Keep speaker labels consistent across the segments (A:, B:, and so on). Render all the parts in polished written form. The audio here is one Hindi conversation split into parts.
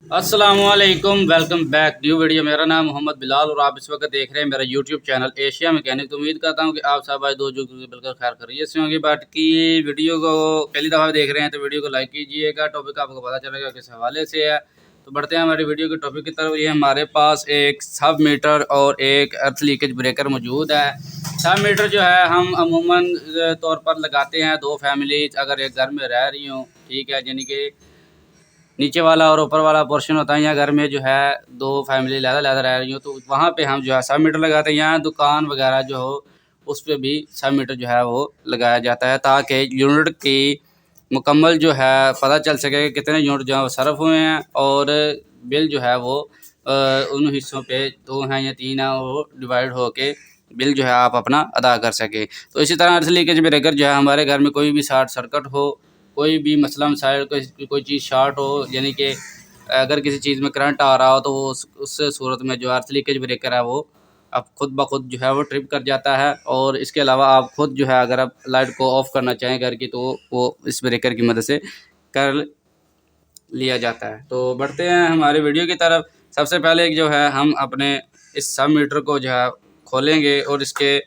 A: अस्सलामुअलैकुम, वेलकम बैक न्यू वीडियो। मेरा नाम मोहम्मद बिलाल और आप इस वक्त देख रहे हैं मेरा यूट्यूब चैनल एशिया मैकेनिक। तो उम्मीद करता हूं कि आप सब आज दो जो बिल्कुल खैर खैरियत से होंगे। बात की वीडियो को पहली दफ़ा देख रहे हैं तो वीडियो को लाइक कीजिएगा। टॉपिक आपको पता चलेगा किस हवाले से है। तो बढ़ते हैं हमारी वीडियो के टॉपिक की तरफ। ये हमारे पास एक सब मीटर और एक अर्थ लीकेज ब्रेकर मौजूद है। सब मीटर जो है हम अमूमन तौर पर लगाते हैं दो फैमिलीज अगर एक घर में रह रही हूँ, ठीक है, यानी कि नीचे वाला और ऊपर वाला पोर्शन होता है। या घर में जो है दो फैमिली लहदा रह रही हो तो वहाँ पे हम जो है सब मीटर लगाते हैं। यहाँ दुकान वगैरह जो हो उस पर भी सब मीटर जो है वो लगाया जाता है ताकि यूनिट की मुकम्मल जो है पता चल सके कि कितने यूनिट जो है वो सर्फ हुए हैं और बिल जो है वो उन हिस्सों पे दो हैं या तीन हैं वो डिवाइड हो के बिल जो है आप अपना अदा कर सकें। तो इसी तरह अर्थ लीकेज ब्रेकर जो है हमारे घर में कोई भी शॉर्ट सर्किट हो, कोई भी मसला मसाइल कोई चीज़ शॉर्ट हो, यानी कि अगर किसी चीज़ में करंट आ रहा हो तो वो उस सूरत में जो अर्थ लीकेज ब्रेकर है वो अब खुद ब खुद जो है वो ट्रिप कर जाता है। और इसके अलावा आप खुद जो है अगर आप लाइट को ऑफ़ करना चाहें घर की तो वो इस ब्रेकर की मदद से कर लिया जाता है। तो बढ़ते हैं हमारे वीडियो की तरफ। सबसे पहले जो है हम अपने इस सब मीटर को जो है खोलेंगे और इसके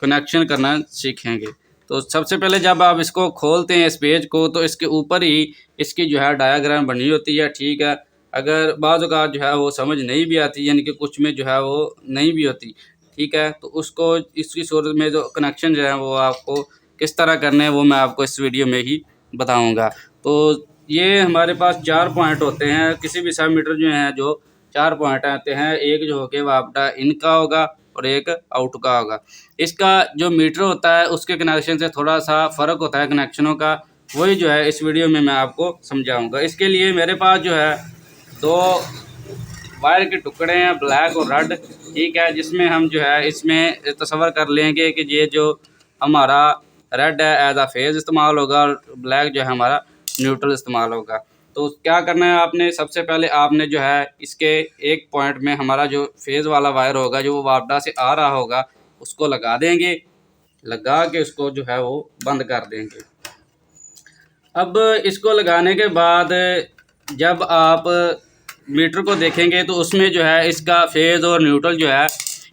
A: कनेक्शन करना सीखेंगे। तो सबसे पहले जब आप इसको खोलते हैं इस पेज को तो इसके ऊपर ही इसकी जो है डायाग्राम बनी होती है, ठीक है। अगर बाज़ औक़ात जो है वो समझ नहीं भी आती, यानी कि कुछ में जो है वो नहीं भी होती, ठीक है, तो उसको इसकी सूरत में जो कनेक्शन जो है वो आपको किस तरह करने हैं वो मैं आपको इस वीडियो में ही बताऊँगा। तो ये हमारे पास 4 पॉइंट होते हैं। किसी भी सब मीटर जो हैं जो 4 पॉइंट आते हैं, एक जो होके वो आपका इन का होगा और एक आउट का होगा। इसका जो मीटर होता है उसके कनेक्शन से थोड़ा सा फ़र्क होता है कनेक्शनों का, वही जो है इस वीडियो में मैं आपको समझाऊंगा। इसके लिए मेरे पास जो है दो वायर के टुकड़े हैं, ब्लैक और रेड, ठीक है, जिसमें हम जो है इसमें तसव्वुर कर लेंगे कि ये जो हमारा रेड है एज आ फेज़ इस्तेमाल होगा और ब्लैक जो है हमारा न्यूट्रल इस्तेमाल होगा। तो क्या करना है आपने, सबसे पहले आपने जो है इसके एक पॉइंट में हमारा जो फेज़ वाला वायर होगा जो वापडा से आ रहा होगा उसको लगा देंगे, लगा के उसको जो है वो बंद कर देंगे। अब इसको लगाने के बाद जब आप मीटर को देखेंगे तो उसमें जो है इसका फेज़ और न्यूट्रल जो है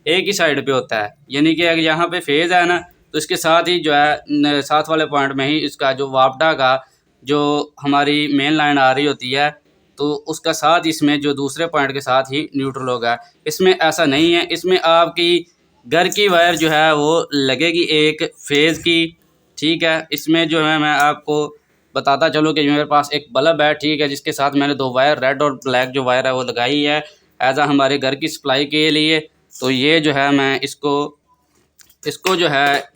A: एक ही साइड पे होता है, यानी कि अगर यहाँ पे फेज़ है ना तो इसके साथ ही जो है साथ वाले पॉइंट में ही इसका जो वापडा का जो हमारी मेन लाइन आ रही होती है तो उसका साथ इसमें जो दूसरे पॉइंट के साथ ही न्यूट्रल होगा। इसमें ऐसा नहीं है, इसमें आपकी घर की वायर जो है वो लगेगी एक फेज़ की, ठीक है। इसमें जो है मैं आपको बताता चलूँ कि मेरे पास एक बल्ब है, ठीक है, जिसके साथ मैंने दो वायर रेड और ब्लैक जो वायर है वो लगाई है एज आ हमारे घर की सप्लाई के लिए। तो ये जो है मैं इसको जो है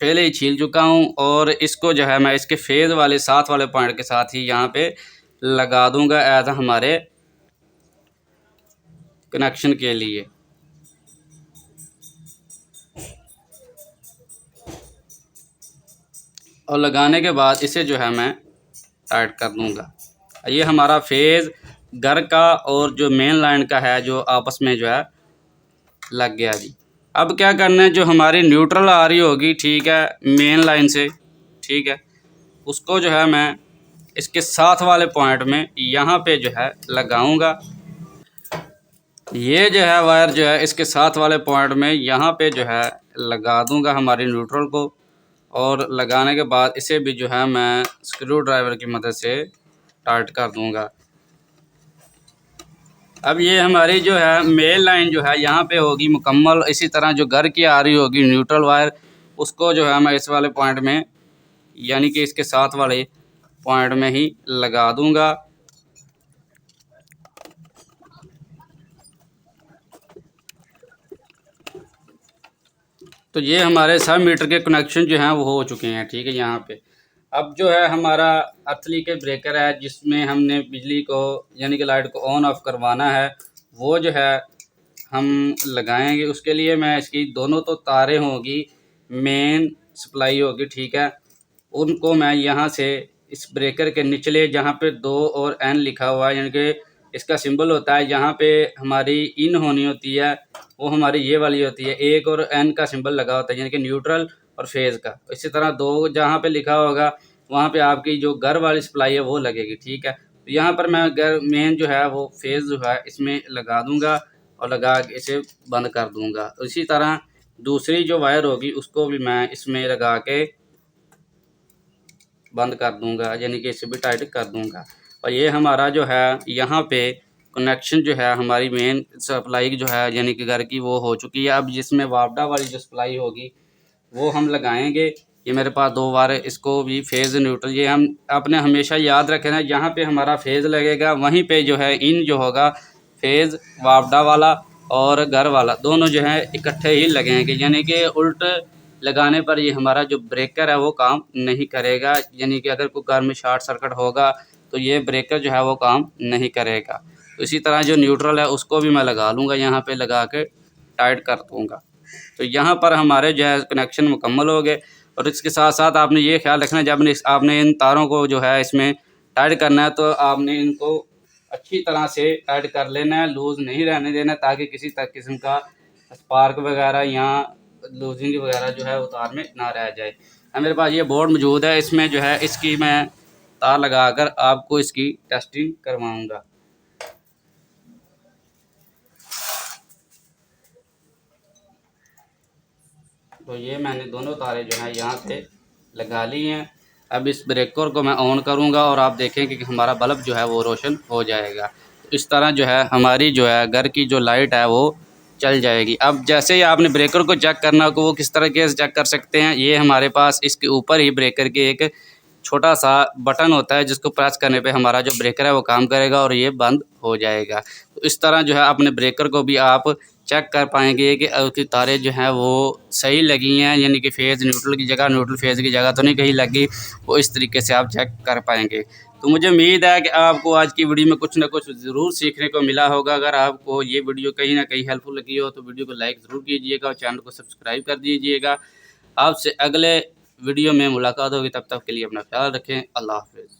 A: पहले ही छील चुका हूँ और इसको जो है मैं इसके फेज़ वाले साथ वाले पॉइंट के साथ ही यहाँ पे लगा दूँगा एज आ हमारे कनेक्शन के लिए। और लगाने के बाद इसे जो है मैं टाइट कर दूँगा। ये हमारा फेज़ घर का और जो मेन लाइन का है जो आपस में जो है लग गया जी। अब क्या करना है, जो हमारी न्यूट्रल आ रही होगी, ठीक है, मेन लाइन से, ठीक है, उसको जो है मैं इसके साथ वाले पॉइंट में यहाँ पे जो है लगाऊंगा। ये जो है वायर जो है इसके साथ वाले पॉइंट में यहाँ पे जो है लगा दूंगा हमारी न्यूट्रल को। और लगाने के बाद इसे भी जो है मैं स्क्रू ड्राइवर की मदद से टाइट कर दूंगा। अब ये हमारी जो है मेन लाइन जो है यहाँ पे होगी मुकम्मल। इसी तरह जो घर की आ रही होगी न्यूट्रल वायर उसको जो है मैं इस वाले पॉइंट में यानी कि इसके साथ वाले पॉइंट में ही लगा दूंगा। तो ये हमारे सब मीटर के कनेक्शन जो हैं वो हो चुके हैं, ठीक है। यहाँ पे अब जो है हमारा अर्थ लीकेज ब्रेकर है जिसमें हमने बिजली को यानी कि लाइट को ऑन ऑफ करवाना है, वो जो है हम लगाएंगे। उसके लिए मैं इसकी दोनों तो तारें होगी, मेन सप्लाई होगी, ठीक है, उनको मैं यहाँ से इस ब्रेकर के निचले जहाँ पे 2 और N लिखा हुआ है यानी कि इसका सिंबल होता है, जहाँ पे हमारी इन होनी होती है वो हमारी ये वाली होती है, 1 और N का सिंबल लगा होता है यानी कि न्यूट्रल और फेज़ का। इसी तरह 2 जहाँ पे लिखा होगा वहाँ पे आपकी जो घर वाली सप्लाई है वो लगेगी, ठीक है। यहाँ पर मैं मेन जो है वो फेज़ जो है इसमें लगा दूंगा और लगा के इसे बंद कर दूंगा। इसी तरह दूसरी जो वायर होगी उसको भी मैं इसमें लगा के बंद कर दूंगा, यानी कि इसे भी टाइट कर दूंगा। और ये हमारा जो है यहाँ पे कनेक्शन जो है हमारी मेन सप्लाई जो है यानी कि घर की वो हो चुकी है। अब जिसमें वापडा वाली जो सप्लाई होगी वो हम लगाएंगे। ये मेरे पास 2 बार है, इसको भी फेज़ न्यूट्रल, ये हम आपने हमेशा याद रखे ना, जहाँ पे हमारा फेज़ लगेगा वहीं पे जो है इन जो होगा फेज़ वापडा वाला और घर वाला दोनों जो है इकट्ठे ही लगेंगे, यानी कि उल्ट लगाने पर ये हमारा जो ब्रेकर है वो काम नहीं करेगा। यानी कि अगर कोई घर में शॉर्ट सर्किट होगा तो ये ब्रेकर जो है वो काम नहीं करेगा। तो इसी तरह जो न्यूट्रल है उसको भी मैं लगा लूँगा, यहाँ पे लगा के टाइट कर दूँगा। तो यहाँ पर हमारे जो है कनेक्शन मुकम्मल हो गए। और इसके साथ साथ आपने ये ख्याल रखना, जब आपने इन तारों को जो है इसमें टाइट करना है तो आपने इनको अच्छी तरह से टाइट कर लेना है, लूज़ नहीं रहने देना, ताकि किसी किस्म का स्पार्क वगैरह या लूजिंग वगैरह जो है वो तार में ना रह जाए। मेरे पास ये बोर्ड मौजूद है, इसमें जो है इसकी मैं तार लगाकर आपको इसकी टेस्टिंग करवाऊँगा। तो ये मैंने दोनों तारें जो हैं यहाँ पे लगा ली हैं। अब इस ब्रेकर को मैं ऑन करूँगा और आप देखेंगे कि हमारा बल्ब जो है वो रोशन हो जाएगा। तो इस तरह जो है हमारी जो है घर की जो लाइट है वो चल जाएगी। अब जैसे ही आपने ब्रेकर को चेक करना हो, वो किस तरीके से चेक कर सकते हैं, ये हमारे पास इसके ऊपर ही ब्रेकर के एक छोटा सा बटन होता है जिसको प्रेस करने पे हमारा जो ब्रेकर है वो काम करेगा और ये बंद हो जाएगा। तो इस तरह जो है अपने ब्रेकर को भी आप चेक कर पाएंगे कि उसकी तारें जो हैं वो सही लगी हैं, यानी कि फेज़ न्यूट्रल की जगह न्यूट्रल फेज़ की जगह तो नहीं कहीं लगी। वो इस तरीके से आप चेक कर पाएंगे। तो मुझे उम्मीद है कि आपको आज की वीडियो में कुछ ना कुछ ज़रूर सीखने को मिला होगा। अगर आपको ये वीडियो कहीं ना कहीं हेल्पफुल लगी हो तो वीडियो को लाइक ज़रूर कीजिएगा और चैनल को सब्सक्राइब कर दीजिएगा। आपसे अगले वीडियो में मुलाकात होगी, तब तक के लिए अपना ख्याल रखें। अल्लाह हाफ़िज़।